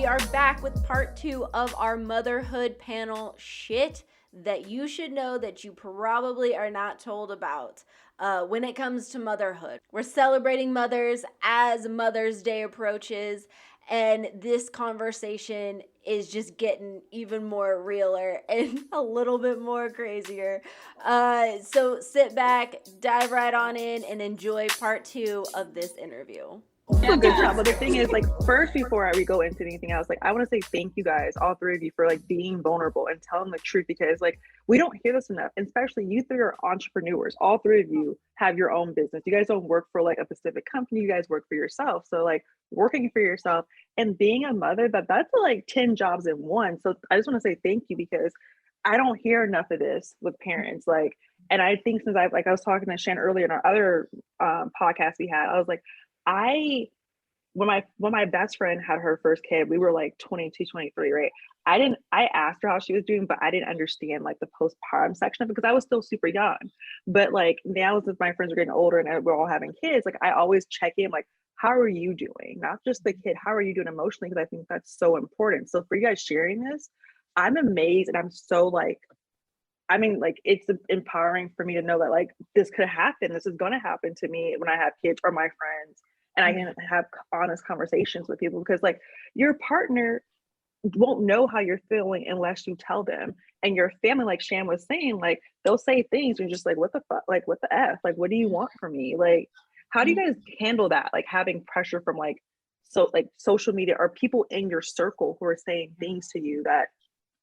we are back with part 2 of our motherhood panel, shit that you should know that you probably are not told about when it comes to motherhood. We're celebrating mothers as Mother's Day approaches, and this conversation is just getting even more realer and a little bit more crazier. So sit back, dive right on in, and enjoy part 2 of this interview. A good job. But the thing is, like, first, before we go into anything else, like, I want to say thank you guys, all three of you, for like being vulnerable and telling the truth, because like we don't hear this enough. And especially you three are entrepreneurs. All three of you have your own business. You guys don't work for like a specific company. You guys work for yourself. So like working for yourself and being a mother, that's like 10 jobs in one. So I just want to say thank you, because I don't hear enough of this with parents. Like, and I think since I was talking to Shan earlier in our other podcast we had, I was like, I when my best friend had her first kid, we were like 22, 23, right? I asked her how she was doing, but I didn't understand like the postpartum section of it because I was still super young. But like now, since my friends are getting older and we're all having kids, like I always check in, like, how are you doing? Not just the kid, how are you doing emotionally? Because I think that's so important. So for you guys sharing this, I'm amazed, and I'm so like, I mean, like, it's empowering for me to know that like this could happen. This is going to happen to me when I have kids or my friends, and I can have honest conversations with people, because like your partner won't know how you're feeling unless you tell them. And your family, like Shan was saying, like they'll say things and just like, what the fuck, like what the F, like what do you want from me? Like, how do you guys handle that? Like having pressure from like social media or people in your circle who are saying things to you that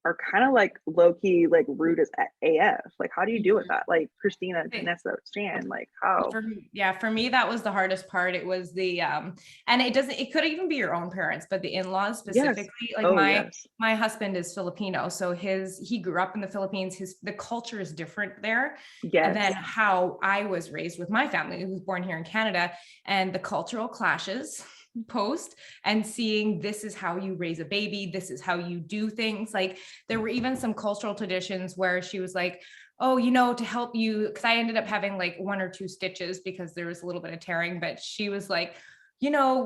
are kind of like low-key like rude as AF. Like how do you deal with that? Like Christina, Vanessa, Shan, like how? For me that was the hardest part. It was the and it could even be your own parents, but the in-laws specifically. Yes. Like my husband is Filipino, so he grew up in the Philippines. The culture is different there than how I was raised with my family, who was born here in Canada, and the cultural clashes post and seeing this is how you raise a baby, this is how you do things. Like there were even some cultural traditions where she was like, oh, to help you, because I ended up having like 1 or 2 stitches because there was a little bit of tearing, but she was like,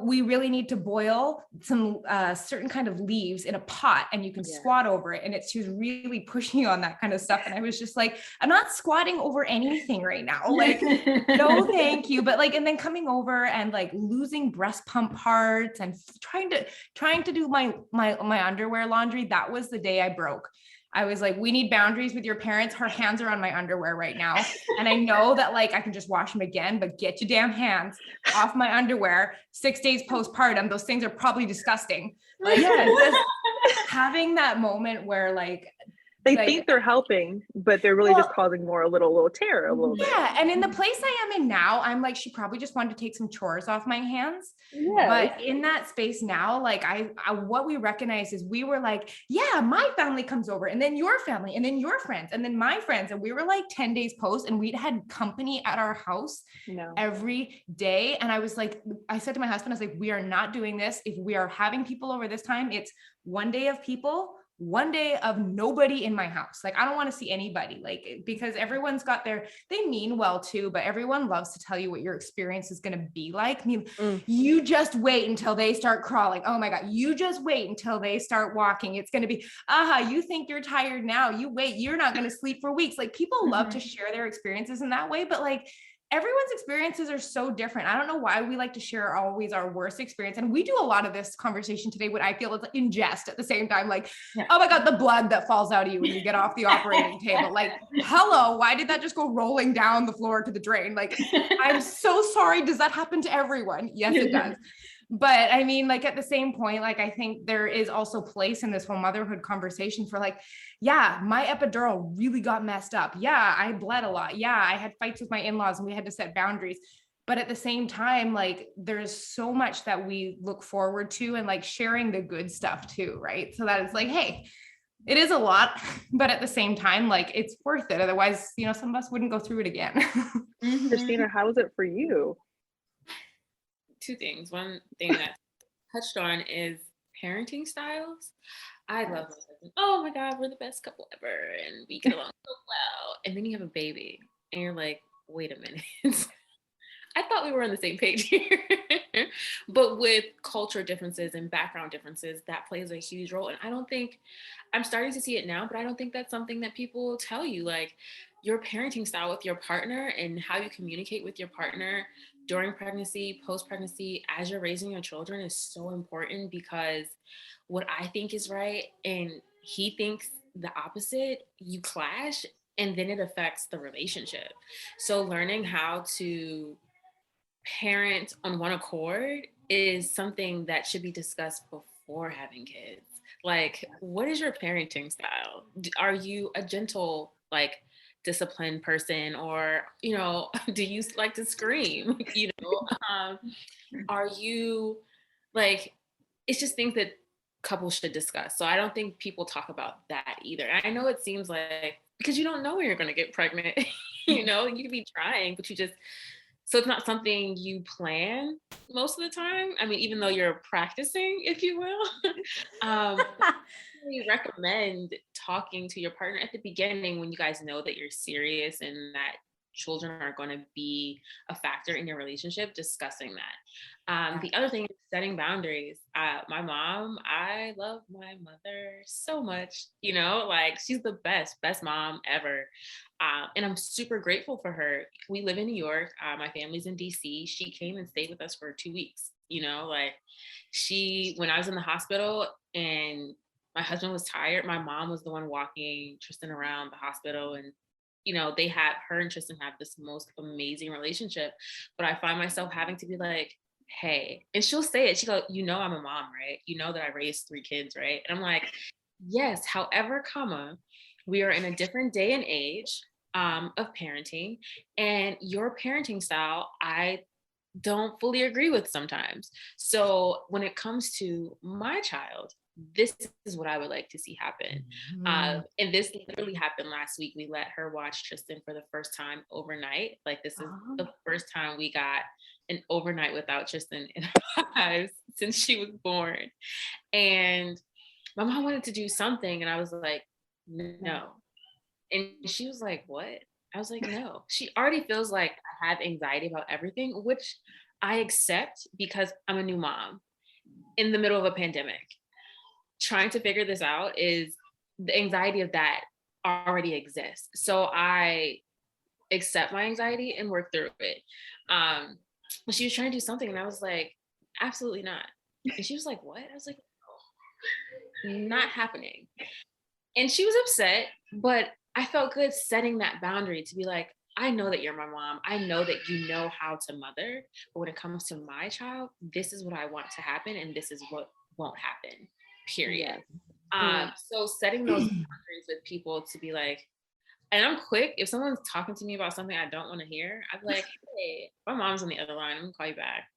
we really need to boil some certain kind of leaves in a pot, and you can squat over it. And she was really pushing on that kind of stuff. And I was just like, I'm not squatting over anything right now. Like, no, thank you. But like, and then coming over and like losing breast pump parts and trying to do my underwear laundry. That was the day I broke. I was like, we need boundaries with your parents. Her hands are on my underwear right now. And I know that like, I can just wash them again, but get your damn hands off my underwear. 6 days postpartum, those things are probably disgusting. Like just having that moment where like, they think they're helping, but they're really just causing a little tear, a little bit. Yeah. And in the place I am in now, I'm like, she probably just wanted to take some chores off my hands. But in that space now, like I what we recognize is we were like, yeah, my family comes over, and then your family, and then your friends, and then my friends. And we were like 10 days post, and we'd had company at our house every day. And I was like, I said to my husband, I was like, we are not doing this. If we are having people over this time, it's 1 day of people, 1 day of nobody in my house. Like, I don't want to see anybody, like, because everyone's got they mean well too, but everyone loves to tell you what your experience is going to be like. I mean, you just wait until they start crawling. Oh my God. You just wait until they start walking. It's going to be, you think you're tired now. You wait, you're not going to sleep for weeks. Like people love to share their experiences in that way, but like, everyone's experiences are so different. I don't know why we like to share always our worst experience. And we do a lot of this conversation today, what I feel is in jest at the same time, like, oh my God, the blood that falls out of you when you get off the operating table. Like, hello, why did that just go rolling down the floor to the drain? Like, I'm so sorry. Does that happen to everyone? Yes, it does. But I mean, like at the same point, like I think there is also place in this whole motherhood conversation for like, yeah, my epidural really got messed up. Yeah, I bled a lot. Yeah, I had fights with my in-laws and we had to set boundaries. But at the same time, like there's so much that we look forward to and like sharing the good stuff too, right? So that it's like, hey, it is a lot, but at the same time, like it's worth it. Otherwise, some of us wouldn't go through it again. Christina, how was it for you? 2 things. One thing that touched on is parenting styles. I love my husband. Oh my God, we're the best couple ever, and we get along so well. And then you have a baby, and you're like, wait a minute. I thought we were on the same page here. But with culture differences and background differences, that plays a huge role. And I don't think, I'm starting to see it now, but I don't think that's something that people will tell you. Like your parenting style with your partner and how you communicate with your partner during pregnancy, post pregnancy, as you're raising your children is so important, because what I think is right and he thinks the opposite, you clash, and then it affects the relationship. So learning how to parent on one accord is something that should be discussed before having kids. Like, what is your parenting style? Are you a gentle, like, disciplined person, or do you like to scream? Are you like, it's just things that couples should discuss. So I don't think people talk about that either. I know it seems like, because you don't know when you're going to get pregnant, you could be trying, but so it's not something you plan most of the time. I mean, even though you're practicing, if you will. We recommend talking to your partner at the beginning when you guys know that you're serious and that children are going to be a factor in your relationship, discussing that. The other thing is setting boundaries. My mom, I love my mother so much, like she's the best mom ever. And I'm super grateful for her. We live in New York. My family's in DC. She came and stayed with us for 2 weeks, like when I was in the hospital and my husband was tired, my mom was the one walking Tristan around the hospital. And her and Tristan have this most amazing relationship, but I find myself having to be like, hey, and she'll say it. She go, I'm a mom, right? You know that I raised 3 kids, right? And I'm like, yes, however, we are in a different day and age of parenting, and your parenting style, I don't fully agree with sometimes. So when it comes to my child, this is what I would like to see happen. And this literally happened last week. We let her watch Tristan for the first time overnight. Like this is the first time we got an overnight without Tristan in our lives since she was born. And my mom wanted to do something, and I was like, no. And she was like, what? I was like, no. She already feels like I have anxiety about everything, which I accept because I'm a new mom in the middle of a pandemic. Trying to figure this out is the anxiety of that already exists. So I accept my anxiety and work through it. But she was trying to do something, and I was like, absolutely not. And she was like, what? I was like, no, not happening. And she was upset, but I felt good setting that boundary to be like, I know that you're my mom. I know that you know how to mother, but when it comes to my child, this is what I want to happen, and this is what won't happen, period. So setting those boundaries with people to be like, and I'm quick, if someone's talking to me about something I don't want to hear, I'm like, hey, my mom's on the other line, I'm gonna call you back.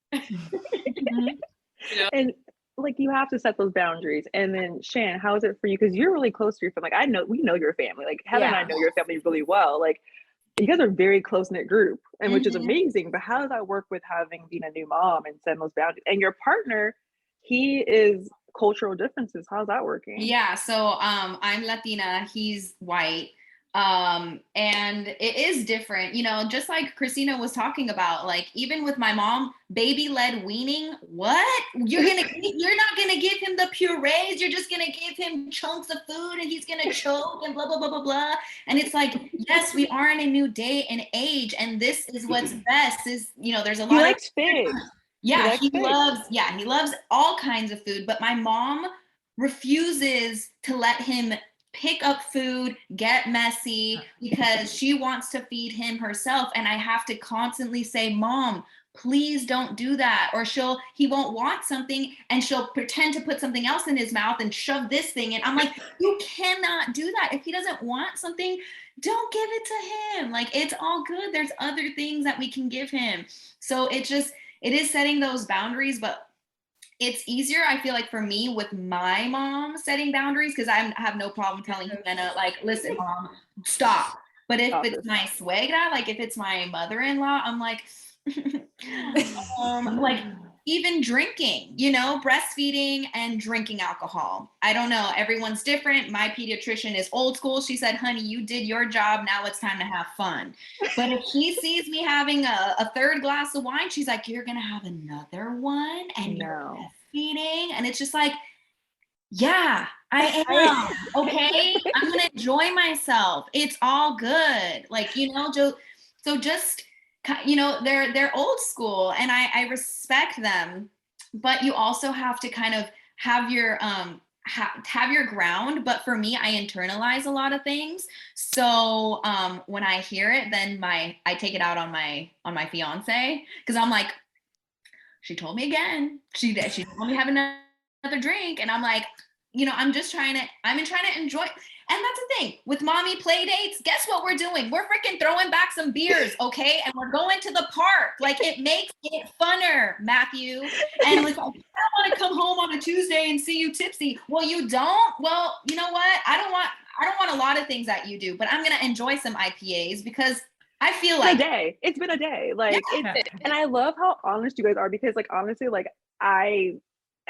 And like you have to set those boundaries. And then Shan, how is it for you? Because you're really close to your family. Like we know your family. Like Heather and I know your family really well. Like you guys are a very close-knit group, and which is amazing. But how does that work with being a new mom and setting those boundaries? And your partner, he is cultural differences. How's that working? Yeah, so I'm Latina, he's white. And it is different, just like Christina was talking about, like even with my mom, baby-led weaning, what? You're not gonna give him the purees, you're just gonna give him chunks of food and he's gonna choke and blah, blah, blah, blah, blah. And it's like, yes, we are in a new day and age, and this is what's best is, there's a lot he likes figs. Yeah, he loves all kinds of food, but my mom refuses to let him pick up food, get messy, because she wants to feed him herself. And I have to constantly say, Mom, please don't do that. Or he won't want something and she'll pretend to put something else in his mouth and shove this thing in. I'm like, you cannot do that. If he doesn't want something, don't give it to him. Like, it's all good. There's other things that we can give him. So it is setting those boundaries, but it's easier, I feel like, for me with my mom setting boundaries, because I have no problem telling Jimena, like, listen, Mom, stop. But if it's my suegra, like if it's my mother-in-law, I'm like, like even drinking, you know, breastfeeding and drinking alcohol. I don't know. Everyone's different. My pediatrician is old school. She said, honey, you did your job. Now it's time to have fun. But if she sees me having a third glass of wine, she's like, you're going to have another one and you're breastfeeding. And it's just like, yeah, I am. Okay. I'm going to enjoy myself. It's all good. Like, you know, so just, you know, they're old school and I respect them, but you also have to kind of have your, have your ground. But for me, I internalize a lot of things. So when I hear it, then I take it out on my fiance. Cause I'm like, she told me again, she told me to have another drink. And I'm like, you know, I'm trying to enjoy. And that's the thing with mommy play dates. Guess what we're doing? We're freaking throwing back some beers, okay? And we're going to the park. Like it makes it funner, Matthew. And it's like, I don't want to come home on a Tuesday and see you tipsy. Well, you don't. Well, you know what? I don't want a lot of things that you do, but I'm gonna enjoy some IPAs because I feel like it's been a day. Like and I love how honest you guys are because like honestly, like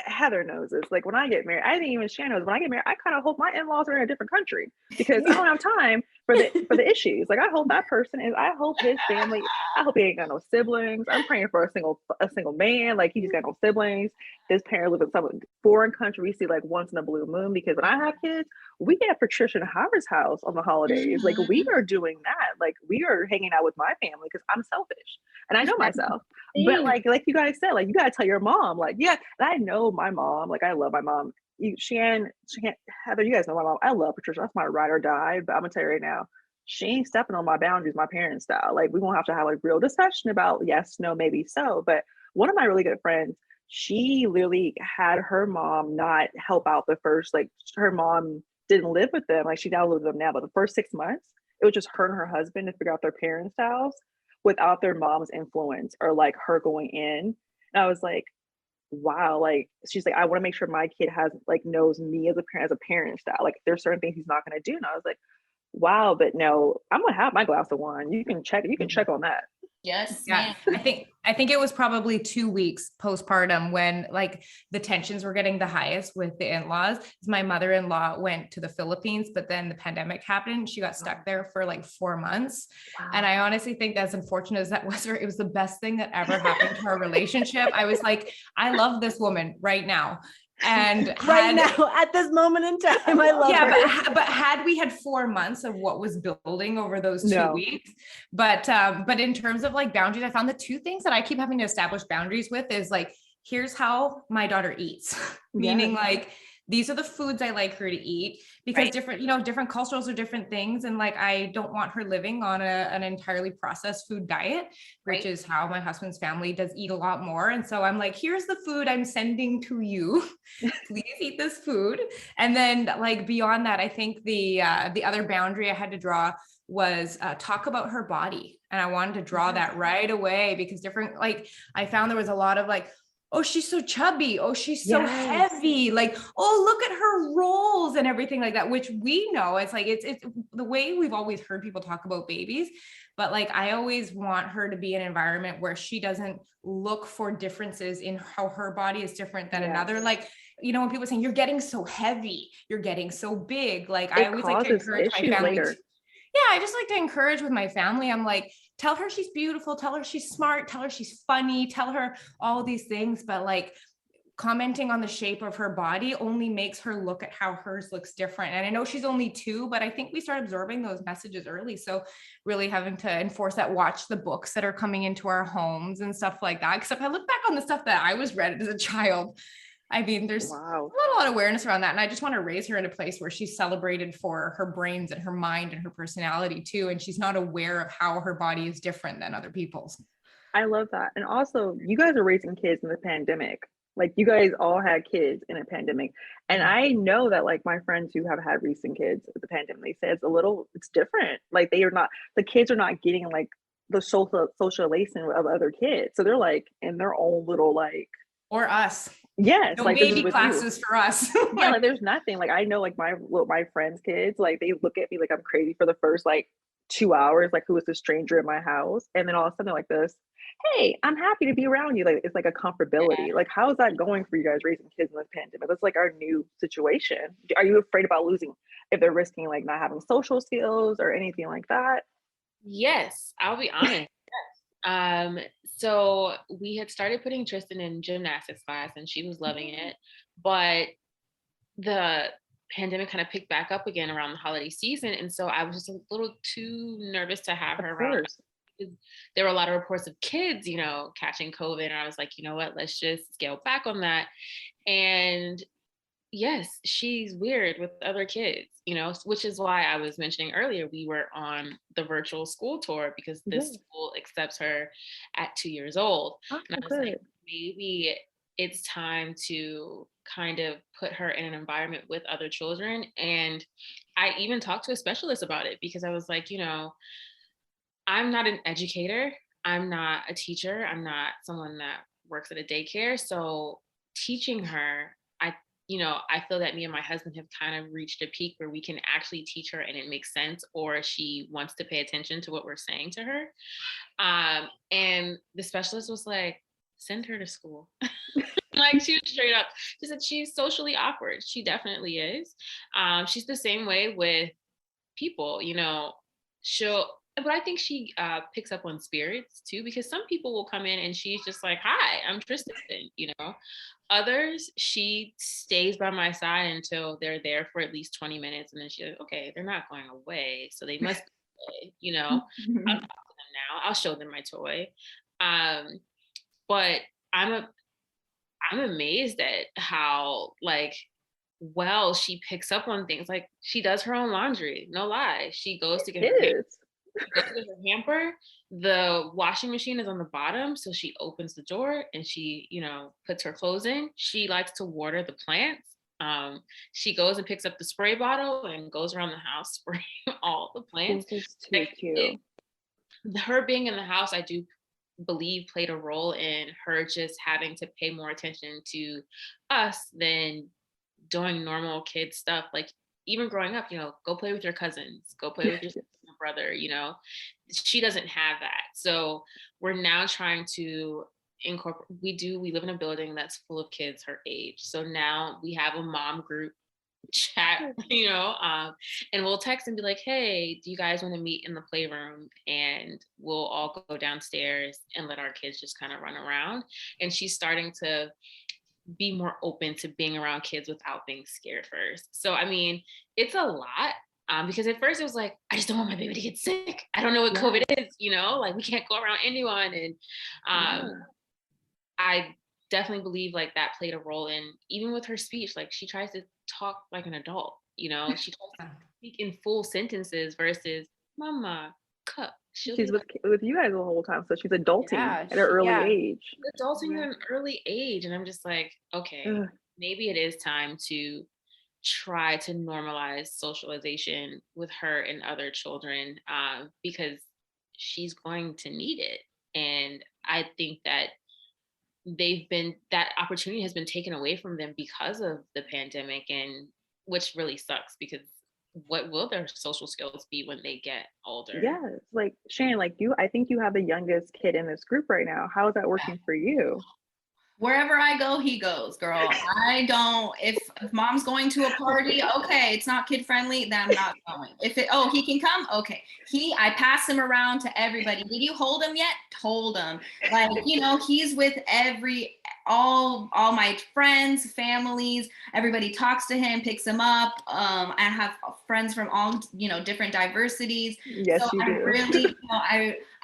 Heather knows this. Like when I get married, I think even Shannon knows when I get married, I kind of hope my in-laws are in a different country because I don't have time for the issues. Like I hope that person is. I hope his family. I hope he ain't got no siblings. I'm praying for a single man. Like he just got no siblings. His parents live in some foreign country. We see like once in a blue moon because when I have kids, we get at Patricia and Howard's house on the holidays. Like we are doing that. Like we are hanging out with my family because I'm selfish and I know myself. But like you guys said, like you gotta tell your mom, like, yeah, and I know my mom, like I love my mom. Shan, Heather, you guys know my mom. I love Patricia. That's my ride or die. But I'm gonna tell you right now, she ain't stepping on my boundaries, my parents' style. Like we won't have to have like real discussion about yes, no, maybe so. But one of my really good friends, she literally had her mom not help out the first, like her mom didn't live with them. Like she now lives with them now, but the first 6 months, it was just her and her husband to figure out their parents' styles without their mom's influence or like her going in. And I was like, wow, like she's like, I want to make sure my kid knows me as a parent style. Like there's certain things he's not gonna do. And I was like, wow, but no, I'm gonna have my glass of wine. You can check on that. yes, yeah. I think it was probably 2 weeks postpartum when like the tensions were getting the highest with the in-laws. My mother-in-law went to the Philippines, but then the pandemic happened. She got stuck there for like 4 months. Wow. And I honestly think as unfortunate as that was for her, it was the best thing that ever happened to our relationship. I was like, I love this woman right now. And now at this moment in time, I love her. But had we had 4 months of what was building over those 2 weeks, but in terms of like boundaries, I found the two things that I keep having to establish boundaries with is like, here's how my daughter eats, meaning like, these are the foods I like her to eat because different cultures are different things. And like, I don't want her living on an entirely processed food diet, which is how my husband's family does eat a lot more. And so I'm like, here's the food I'm sending to you. Please eat this food. And then like beyond that, I think the other boundary I had to draw was talk about her body. And I wanted to draw that right away because I found there was a lot of like, oh, she's so chubby. Oh, she's so heavy. Like, oh, look at her rolls and everything like that, which we know it's like, it's the way we've always heard people talk about babies. But like, I always want her to be in an environment where she doesn't look for differences in how her body is different than another. Like, you know, when people are saying you're getting so heavy, you're getting so big. Like I always like to encourage my family. I just like to encourage with my family. I'm like, tell her she's beautiful, tell her she's smart, tell her she's funny, tell her all these things. But like commenting on the shape of her body only makes her look at how hers looks different. And I know she's only 2, but I think we start absorbing those messages early. So really having to enforce that, watch the books that are coming into our homes and stuff like that. Except I look back on the stuff that I was read as a child. I mean, there's not a lot of awareness around that. And I just want to raise her in a place where she's celebrated for her brains and her mind and her personality too. And she's not aware of how her body is different than other people's. I love that. And also you guys are raising kids in the pandemic. Like you guys all had kids in a pandemic. And I know that like my friends who have had recent kids at the pandemic, they said it's different. Like the kids are not getting like the socialization of other kids. So they're like in their own little like. Or us. Yes, no like baby classes for us. Like there's nothing. Like I know like my friends' kids, like they look at me like I'm crazy for the first like 2 hours, like who was a stranger in my house, and then all of a sudden like this, hey, I'm happy to be around you. Like it's like a comfortability. Like how is that going for you guys raising kids in this pandemic? That's like our new situation. Are you afraid about losing if they're risking like not having social skills or anything like that? Yes, I'll be honest. Um, so we had started putting Tristan in gymnastics class and she was loving it, but the pandemic kind of picked back up again around the holiday season. And so I was just a little too nervous to have Of her around. course. There were a lot of reports of kids, catching COVID. And I was like, you know what, let's just scale back on that. And yes, she's weird with other kids, which is why I was mentioning earlier, we were on the virtual school tour because this school accepts her at 2 years old. Oh, And I was good. like, maybe it's time to kind of put her in an environment with other children. And I even talked to a specialist about it because I was like, I'm not an educator. I'm not a teacher. I'm not someone that works at a daycare. So teaching her, I feel that me and my husband have kind of reached a peak where we can actually teach her and it makes sense, or she wants to pay attention to what we're saying to her. And the specialist was like, send her to school. Like she was straight up. She said she's socially awkward. She definitely is. She's the same way with people, but I think she picks up on spirits too, because some people will come in and she's just like, hi, I'm Tristan, Others, she stays by my side until they're there for at least 20 minutes. And then she's like, okay, they're not going away. So they must be away, I'll talk to them now. I'll show them my toy. But I'm amazed at how well she picks up on things. Like she does her own laundry, no lie. She goes to get her hamper. The washing machine is on the bottom, so she opens the door and she puts her clothes in. She likes to water the plants. She goes and picks up the spray bottle and goes around the house spraying all the plants. This is too cute. Her being in the house, I do believe, played a role in her just having to pay more attention to us than doing normal kid stuff. Like even growing up, go play with your cousins, go play with your brother, she doesn't have that. So we're now trying to incorporate, we live in a building that's full of kids her age. So now we have a mom group chat, and we'll text and be like, hey, do you guys want to meet in the playroom? And we'll all go downstairs and let our kids just kind of run around. And she's starting to be more open to being around kids without being scared first. So, I mean, it's a lot. Because at first it was like, I just don't want my baby to get sick. I don't know what COVID is, like we can't go around anyone. And I definitely believe like that played a role in, even with her speech, like she tries to talk like an adult, she tries to speak in full sentences versus mama, cup. She's with you guys the whole time, so she's adulting at an early age. Adulting at an early age, and I'm just like, okay, maybe it is time to try to normalize socialization with her and other children, because she's going to need it. And I think that that opportunity has been taken away from them because of the pandemic, and which really sucks, because what will their social skills be when they get older? Yes, like Shane, I think you have the youngest kid in this group right now. How is that working for you? Wherever I go, he goes, girl. I don't, if mom's going to a party, okay, it's not kid friendly, then I'm not going. He can come, okay. I pass him around to everybody. Did you hold him yet? Told him. He's with all my friends, families, everybody talks to him, picks him up. I have friends from all, different diversities. Yes, so you do. Really,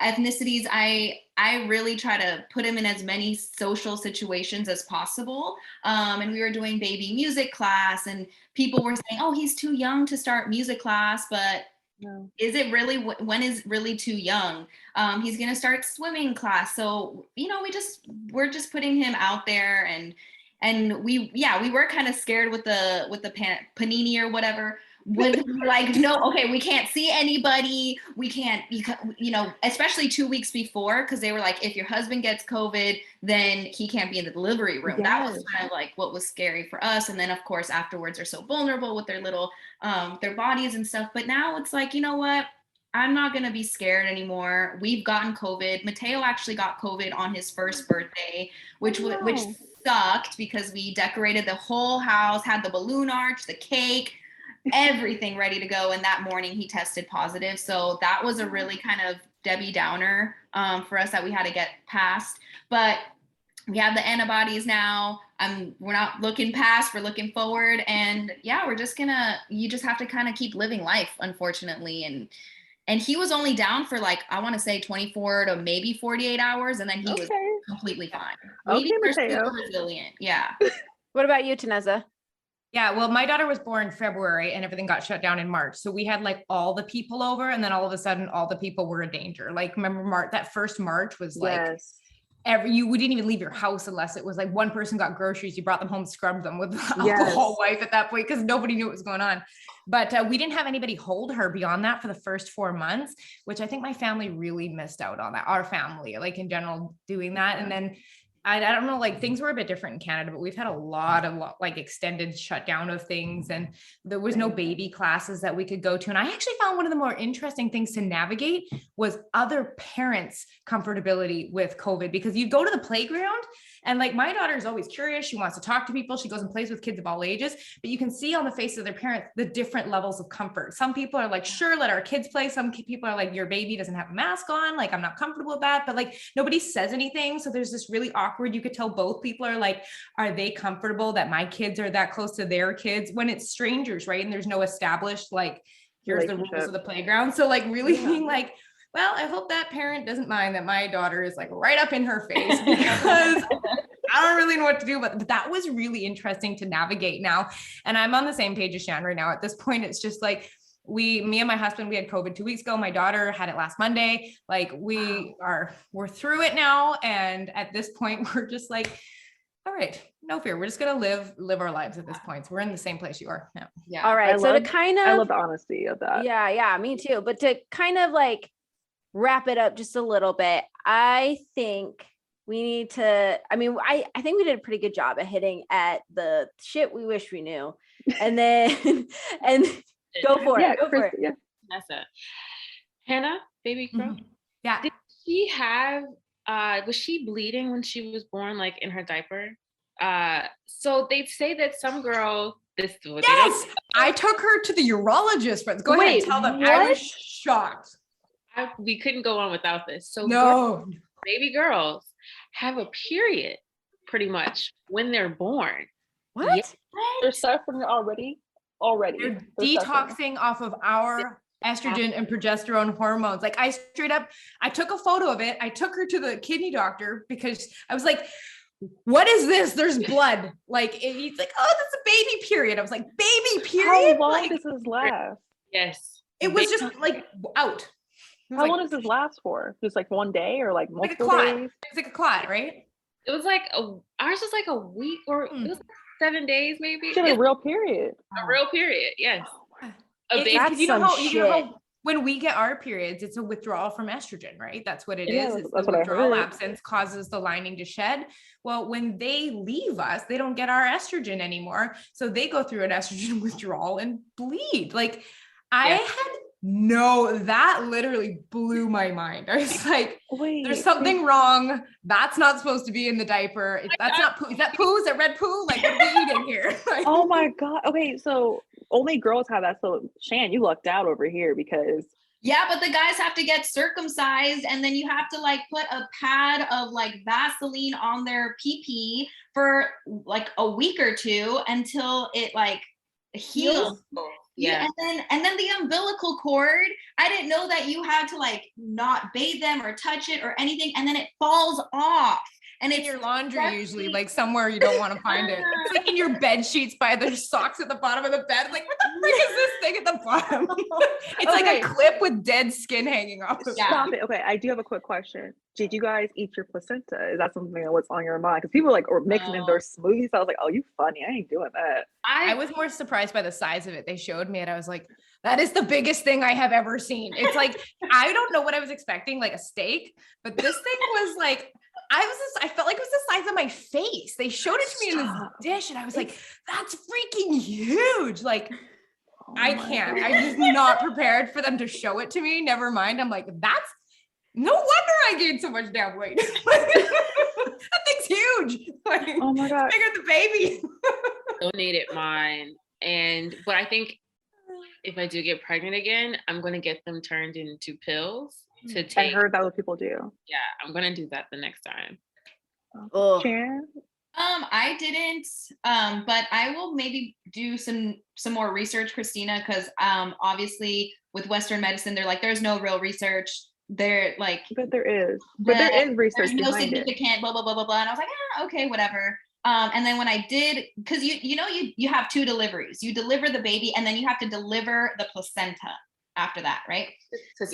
ethnicities, I really try to put him in as many social situations as possible. And we were doing baby music class and people were saying, oh, he's too young to start music class, but no. Is it really, when is really too young? He's going to start swimming class. So, we're just putting him out there, and we were kind of scared with the panini or whatever. When no, okay, we can't see anybody. We can't, especially 2 weeks before, because they were like, if your husband gets COVID, then he can't be in the delivery room. Yes. That was kind of like what was scary for us. And then of course, afterwards they're so vulnerable with their little, their bodies and stuff. But now it's like, you know what? I'm not going to be scared anymore. We've gotten COVID. Mateo actually got COVID on his first birthday, which sucked because we decorated the whole house, had the balloon arch, the cake, everything ready to go. And that morning he tested positive. So that was a really kind of Debbie Downer for us that we had to get past. But we have the antibodies now. We're not looking past, we're looking forward. And yeah, you just have to kind of keep living life, unfortunately. And he was only down for like, I want to say 24 to maybe 48 hours. And then he was completely fine. Okay, Mateo. Resilient. Yeah. What about you, Taneza? Yeah, well, my daughter was born in February and everything got shut down in March. So we had like all the people over, and then all of a sudden all the people were in danger. Like, remember that first March was like we didn't even leave your house unless it was like one person got groceries, you brought them home, scrubbed them with alcohol wipe at that point because nobody knew what was going on. But we didn't have anybody hold her beyond that for the first 4 months, which I think my family really missed out on that. Our family, like in general, doing that. And then I don't know, like things were a bit different in Canada, but we've had a lot of like extended shutdown of things, and there was no baby classes that we could go to. And I actually found one of the more interesting things to navigate was other parents' comfortability with COVID, because you go to the playground and like my daughter is always curious. She wants to talk to people. She goes and plays with kids of all ages, but you can see on the face of their parents, the different levels of comfort. Some people are like, sure, let our kids play. Some people are like, your baby doesn't have a mask on. Like, I'm not comfortable with that, but like nobody says anything. So there's this really awkward, you could tell both people are like, are they comfortable that my kids are that close to their kids when it's strangers, right? And there's no established, like, here's the rules of the playground. So like really being like, well, I hope that parent doesn't mind that my daughter is like right up in her face, because I don't really know what to do, but that was really interesting to navigate now. And I'm on the same page as Shan right now. At this point, it's just like, me and my husband, we had COVID 2 weeks ago. My daughter had it last Monday. Like we're through it now. And at this point, we're just like, all right, no fear. We're just going to live our lives at this point. So we're in the same place you are. Yeah. All right. I love the honesty of that. Yeah, me too. But to kind of like wrap it up just a little bit, I think we need to, I think we did a pretty good job at hitting at the shit we wish we knew. And then, and go for it. Yeah. Vanessa. Hannah, baby girl. Mm-hmm. Yeah. Did she have, was she bleeding when she was born, like in her diaper? So they say that some girl, I took her to the urologist. Go ahead and tell them. What? I was shocked. We couldn't go on without this. So baby girls have a period pretty much when they're born. What? Yeah. They're suffering already. They're detoxing off of our estrogen and progesterone hormones. Like I took a photo of it. I took her to the kidney doctor because I was like, what is this? There's blood. Like he's like, oh, that's a baby period. I was like, baby period? How long does this last? Yes. It was just like out. How long does this last for? Just like one day or like multiple days? It's like a clot, right? It was like ours was like a week, or it was like 7 days maybe. She had a real period. A real period, yes. You know how when we get our periods, it's a withdrawal from estrogen, right? That's what it is. It's the withdrawal absence causes the lining to shed. Well, when they leave us, they don't get our estrogen anymore. So they go through an estrogen withdrawal and bleed. Like that literally blew my mind. I was like, there's something wrong. That's not supposed to be in the diaper. That's not poo. Is that poo? Is that red poo? Like, what are we eating here? Like, oh my God. Okay. So only girls have that. So Shan, you lucked out over here because. Yeah, but the guys have to get circumcised, and then you have to like put a pad of like Vaseline on their pee for like a week or two until it like heals. Yeah. And then the umbilical cord, I didn't know that you had to like not bathe them or touch it or anything, and then it falls off. And it's your laundry usually like somewhere you don't want to find it. It's like in your bed sheets by the socks at the bottom of the bed. Like, what the frick is this thing at the bottom? It's like a clip with dead skin hanging off. Stop it. Okay, I do have a quick question. Did you guys eat your placenta? Is that something that was on your mind? Because people were mixing in their smoothies. I was like, oh, you funny. I ain't doing that. I was more surprised by the size of it. They showed me it. I was like, that is the biggest thing I have ever seen. It's like, I don't know what I was expecting, like a steak, but this thing was like, I felt like it was the size of my face. They showed it to me in this dish and I was like, that's freaking huge. Like, I can't. I'm just not prepared for them to show it to me. Never mind. I'm like, that's no wonder I gained so much damn weight. That thing's huge. Like, Oh my God. Bigger than the baby. Donated mine. But I think if I do get pregnant again, I'm going to get them turned into pills to take. I heard that what people do. Yeah, I'm going to do that the next time. Sharon? I didn't, but I will maybe do some more research, Christina, because obviously with Western medicine, they're like, there's no real research. They're like, but there is research there's no behind it. significant blah blah blah blah blah. And I was like, okay, whatever. And then when I did, because you have 2 deliveries. You deliver the baby, and then you have to deliver the placenta after that, right? So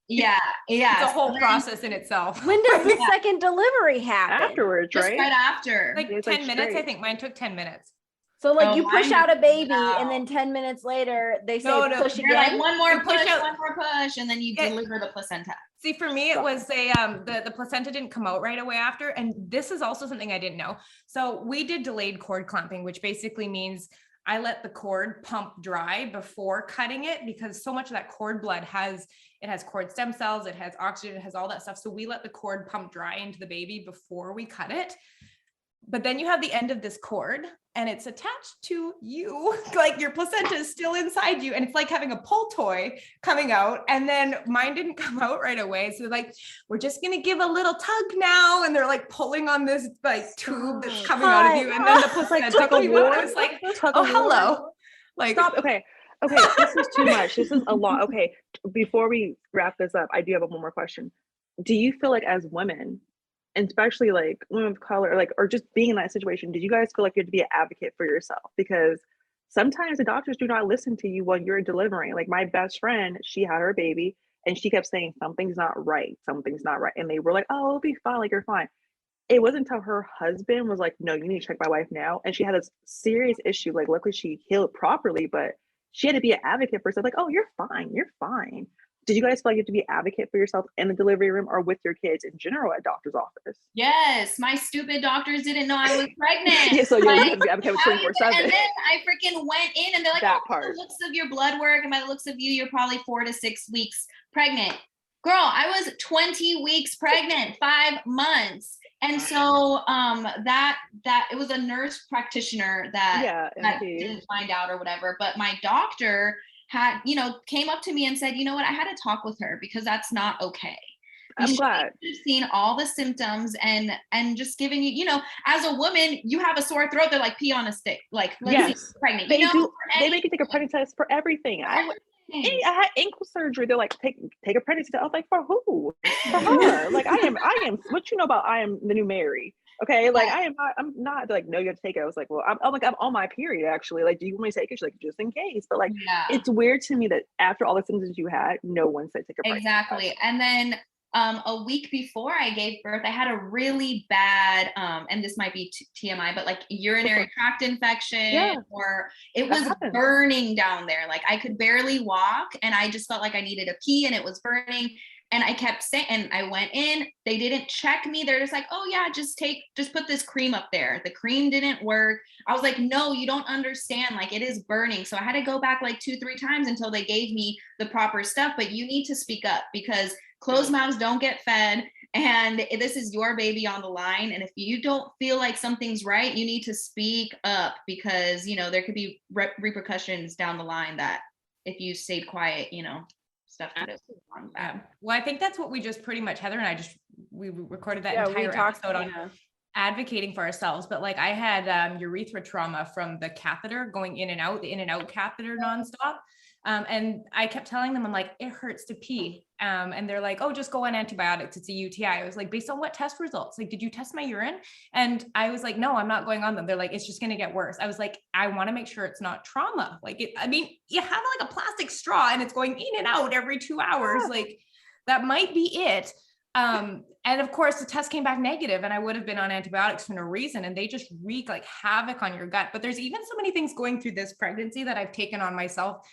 yeah. It's a whole process in itself. When does the second delivery happen? Afterwards, Just right? right after. Like It's 10 like minutes. straight. I think mine took 10 minutes. So like you push out a baby wow. and then 10 minutes later they say No, push You're like again. one more You push push, out- one more push, and then you deliver the placenta. See, for me, it was the placenta didn't come out right away after. And this is also something I didn't know. So we did delayed cord clamping, which basically means I let the cord pump dry before cutting it, because so much of that cord blood has cord stem cells, it has oxygen, it has all that stuff. So we let the cord pump dry into the baby before we cut it. But then you have the end of this cord and it's attached to you, like your placenta is still inside you. And it's like having a pull toy coming out. And then mine didn't come out right away. So like, we're just going to give a little tug now. And they're like pulling on this like tube that's coming out of you. And then the placenta came out. I was like, oh, hello. Like, Stop. Okay, this is too much. This is a lot. Okay, before we wrap this up, I do have one more question. Do you feel like as women, and especially like women of color, like, or just being in that situation, did you guys feel like you had to be an advocate for yourself? Because sometimes the doctors do not listen to you when you're delivering. Like my best friend, she had her baby and she kept saying something's not right, and they were like, oh, it'll be fine, like you're fine. It wasn't until her husband was like, no, you need to check my wife now, and she had this serious issue. Like luckily she healed properly, but she had to be an advocate for herself. Like, oh, you're fine. Did you guys feel like you have to be an advocate for yourself in the delivery room or with your kids in general at doctor's office? Yes, my stupid doctors didn't know I was pregnant. Yeah, so you have to be an advocate 24/7. And then I freaking went in and they're like, That by the looks of your blood work and by the looks of you, you're probably 4 to 6 weeks pregnant. Girl, I was 20 weeks pregnant, 5 months. And so that it was a nurse practitioner that didn't find out or whatever. But my doctor had, came up to me and said, you know what, I had to talk with her because that's not okay. I'm glad. You've seen all the symptoms and just giving you, as a woman, you have a sore throat, they're like, pee on a stick. Like, let's see, pregnant. They they make you take a pregnancy test for everything. I had ankle surgery. They're like, take a pregnancy test. I was like, for who? For her. Like, I am, what you know about I am the new Mary. Okay, like I'm not like, no, you have to take it. I was like, well, I'm on my period actually. Like, do you want me to take it? She's like, just in case. But like, it's weird to me that after all the symptoms you had, no one said take a pregnancy test. And then a week before I gave birth, I had a really bad, and this might be TMI, but like urinary tract infection, or it was burning down there. Like I could barely walk and I just felt like I needed a pee and it was burning. And I kept saying, and I went in, they didn't check me. They're just like, oh yeah, just put this cream up there. The cream didn't work. I was like, no, you don't understand. Like it is burning. So I had to go back like 2-3 times until they gave me the proper stuff. But you need to speak up because closed mouths don't get fed. And this is your baby on the line. And if you don't feel like something's right, you need to speak up because, there could be repercussions down the line that if you stayed quiet, stuff could have gone bad. Well, I think that's what we just pretty much, Heather and I we recorded that entire episode on advocating for ourselves. But like I had urethra trauma from the catheter going in and out, the in and out catheter nonstop. And I kept telling them, I'm like, it hurts to pee. And they're like, oh, just go on antibiotics. It's a UTI. I was like, based on what test results? Like, did you test my urine? And I was like, no, I'm not going on them. They're like, it's just going to get worse. I was like, I want to make sure it's not trauma. Like you have like a plastic straw and it's going in and out every 2 hours. Like that might be it. And of course the test came back negative and I would have been on antibiotics for no reason. And they just wreak like havoc on your gut. But there's even so many things going through this pregnancy that I've taken on myself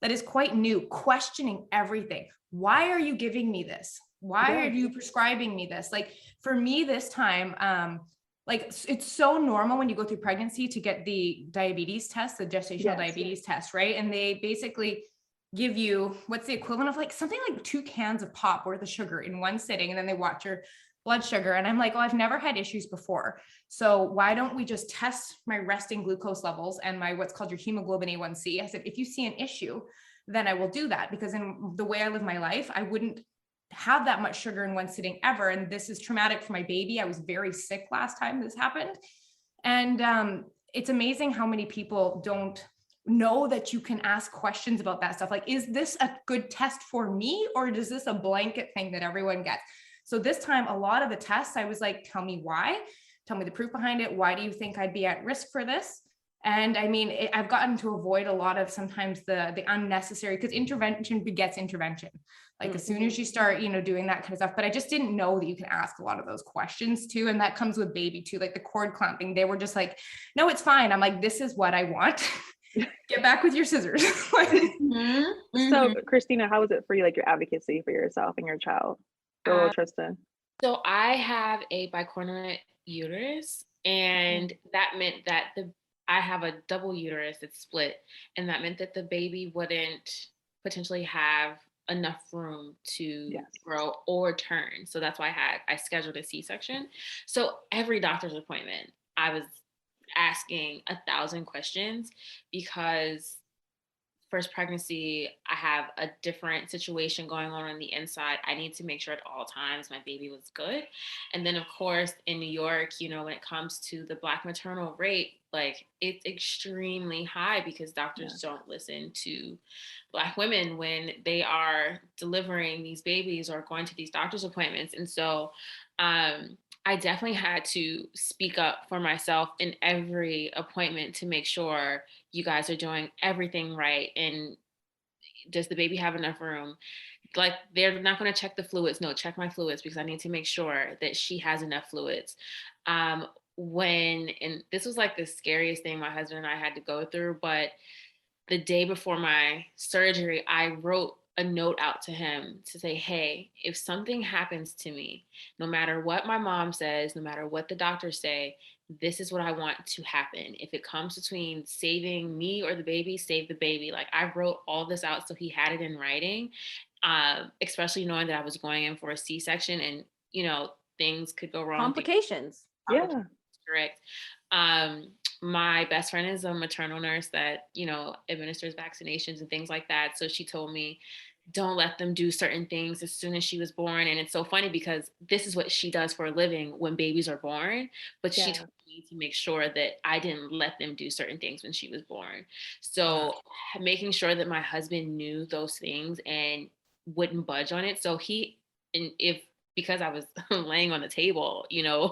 that is quite new, questioning everything. Why are you giving me this? Why are you prescribing me this? Like for me this time, like it's so normal when you go through pregnancy to get the diabetes test, the gestational diabetes test, right? And they basically give you what's the equivalent of like something like 2 cans of pop worth of sugar in one sitting, and then they watch your blood sugar. And I'm like, oh, I've never had issues before, so why don't we just test my resting glucose levels and my what's called your hemoglobin A1C? I said, if you see an issue, then I will do that, because in the way I live my life, I wouldn't have that much sugar in one sitting ever. And this is traumatic for my baby. I was very sick last time this happened. And it's amazing how many people don't know that you can ask questions about that stuff. Like, is this a good test for me, or is this a blanket thing that everyone gets? So this time, a lot of the tests, I was like, tell me why, tell me the proof behind it. Why do you think I'd be at risk for this? And I mean, I've gotten to avoid a lot of sometimes the unnecessary, because intervention begets intervention. Like as soon as you start, doing that kind of stuff. But I just didn't know that you can ask a lot of those questions too. And that comes with baby too, like the cord clamping. They were just like, no, it's fine. I'm like, this is what I want. Get back with your scissors. So Christina, how was it for you, like your advocacy for yourself and your child? Go Tristan. So I have a bicornuate uterus, and that meant that I have a double uterus that's split, and that meant that the baby wouldn't potentially have enough room to grow or turn. So that's why I scheduled a C-section. So every doctor's appointment, I was asking 1,000 questions, because first pregnancy, I have a different situation going on the inside. I need to make sure at all times my baby was good. And then of course in New York, when it comes to the Black maternal rate, like it's extremely high, because doctors don't listen to Black women when they are delivering these babies or going to these doctor's appointments. And so I definitely had to speak up for myself in every appointment to make sure you guys are doing everything right. And does the baby have enough room? Like, they're not going to check the fluids. No, check my fluids, because I need to make sure that she has enough fluids. And this was like the scariest thing my husband and I had to go through, but the day before my surgery, I wrote a note out to him to say, hey, if something happens to me, no matter what my mom says, no matter what the doctors say, this is what I want to happen. If it comes between saving me or the baby, save the baby. Like, I wrote all this out so he had it in writing, especially knowing that I was going in for a C-section and, things could go wrong. Complications. Yeah. Correct. My best friend is a maternal nurse that, administers vaccinations and things like that. So she told me, don't let them do certain things as soon as she was born. And it's so funny, because this is what she does for a living when babies are born. But she told me to make sure that I didn't let them do certain things when she was born. So making sure that my husband knew those things and wouldn't budge on it. So because I was laying on the table,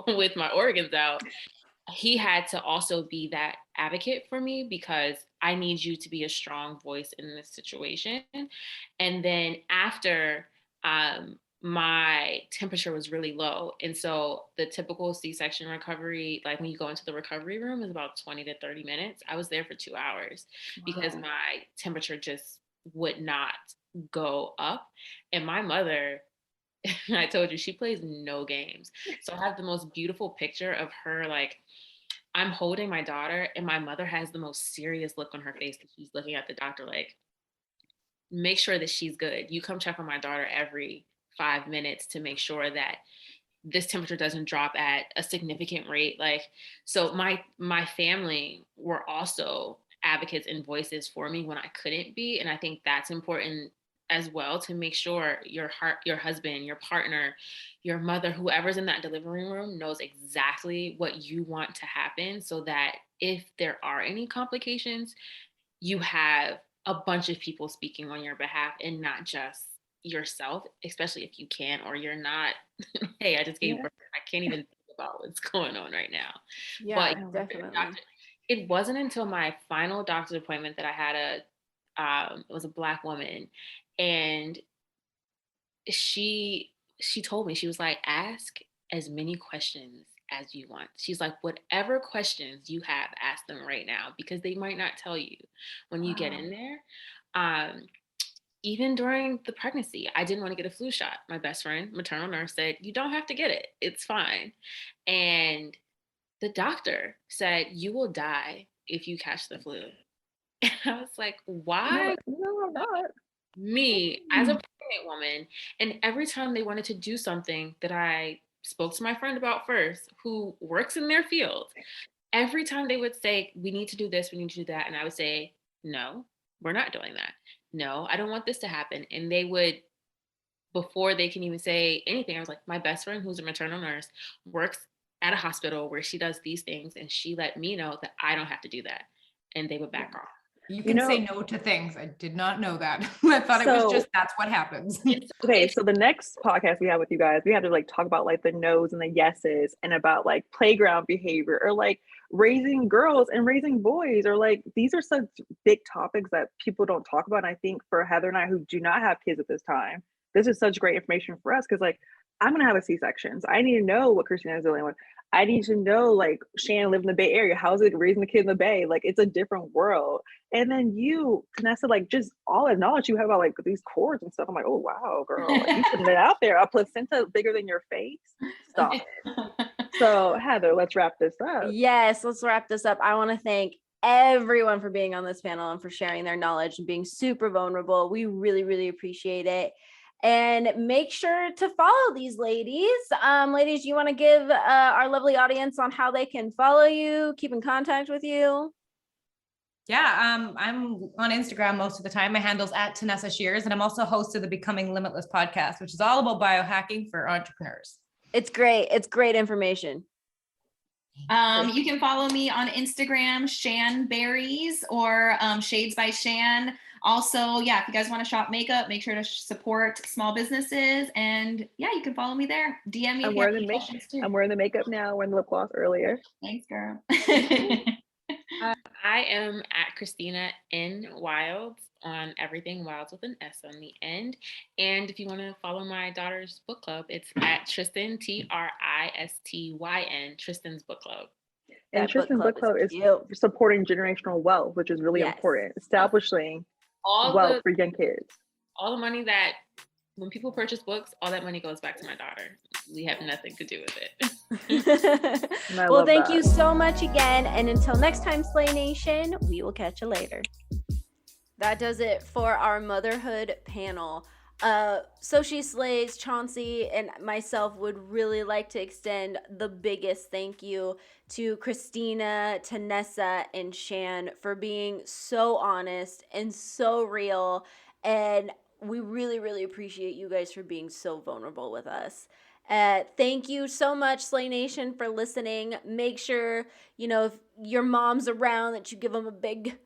with my organs out, he had to also be that advocate for me, because I need you to be a strong voice in this situation. And then after, my temperature was really low. And so the typical C-section recovery, like when you go into the recovery room, is about 20 to 30 minutes. I was there for 2 hours because my temperature just would not go up. And my mother, I told you, she plays no games. So I have the most beautiful picture of her, like, I'm holding my daughter and my mother has the most serious look on her face that she's looking at the doctor like, make sure that she's good. You come check on my daughter every 5 minutes to make sure that this temperature doesn't drop at a significant rate. Like, so my family were also advocates and voices for me when I couldn't be. And I think that's important as well, to make sure your husband, your partner, your mother, whoever's in that delivery room knows exactly what you want to happen, so that if there are any complications, you have a bunch of people speaking on your behalf and not just yourself, especially if you can or you're not. Hey, I just gave birth. I can't even think about what's going on right now. Yeah, but definitely. It wasn't until my final doctor's appointment that I had it was a Black woman, and she told me, she was like, ask as many questions as you want. She's like, whatever questions you have, ask them right now, because they might not tell you when you get in there. Even during the pregnancy, I didn't want to get a flu shot. My best friend, maternal nurse, said, you don't have to get it. It's fine. And the doctor said, you will die if you catch the flu. And I was like, why No, I'm not. me as a pregnant woman? And every time they wanted to do something that I spoke to my friend about first, who works in their field, every time they would say, we need to do this, we need to do that. And I would say, no, we're not doing that. No, I don't want this to happen. And they would, before they can even say anything, I was like, my best friend, who's a maternal nurse, works at a hospital where she does these things. And she let me know that I don't have to do that. And they would back off. You can say no to things. I did not know that. I thought it was just, that's what happens. Okay, so the next podcast we have with you guys, we have to like talk about like the no's and the yeses, and about like playground behavior, or like raising girls and raising boys, or like these are such big topics that people don't talk about. And I think for Heather and I, who do not have kids at this time, this is such great information for us, because like I'm gonna have a C-section, so I need to know what Christina is dealing with. I need to know, like, Shannon lived in the Bay Area. How's it raising the kid in the Bay? Like, it's a different world. And then you, Vanessa, like, just all the knowledge you have about like these cords and stuff. I'm like, oh wow, girl, like, you putting it out there. A placenta bigger than your face. Stop it. So Heather, let's wrap this up. Yes, let's wrap this up. I want to thank everyone for being on this panel and for sharing their knowledge and being super vulnerable. We really, really appreciate it. And make sure to follow these ladies. Ladies, you want to give our lovely audience on how they can follow you, keep in contact with you? Yeah, I'm on Instagram most of the time. My handle's at Tanessa Shears, and I'm also host of the Becoming Limitless podcast, which is all about biohacking for entrepreneurs. It's great. It's great information. You can follow me on Instagram, Shan Berries, or Shades by Shan. Also, yeah, if you guys want to shop makeup, make sure to support small businesses. And yeah, you can follow me there. DM me. I'm wearing the makeup now, wearing the lip gloss earlier. Thanks, girl. I am at Christina N. Wilds on everything, Wilds with an S on the end. And if you want to follow my daughter's book club, it's at Tristan, Tristyn, Tristan's book club. And Tristan's book club is supporting generational wealth, which is really important. Establishing wealth for young kids. All the money that, when people purchase books, all that money goes back to my daughter. We have nothing to do with it. Well, thank you so much again. And until next time, Slay Nation, we will catch you later. That does it for our motherhood panel. So She Slays, Chauncey, and myself would really like to extend the biggest thank you to Christina, Tanessa, and Shan for being so honest and so real. And we really, really appreciate you guys for being so vulnerable with us. Thank you so much, Slay Nation, for listening. Make sure, if your mom's around, that you give them a big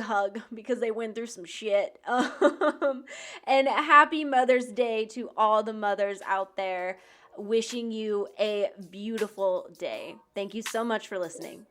hug, because they went through some shit. And happy Mother's Day to all the mothers out there. Wishing you a beautiful day. Thank you so much for listening.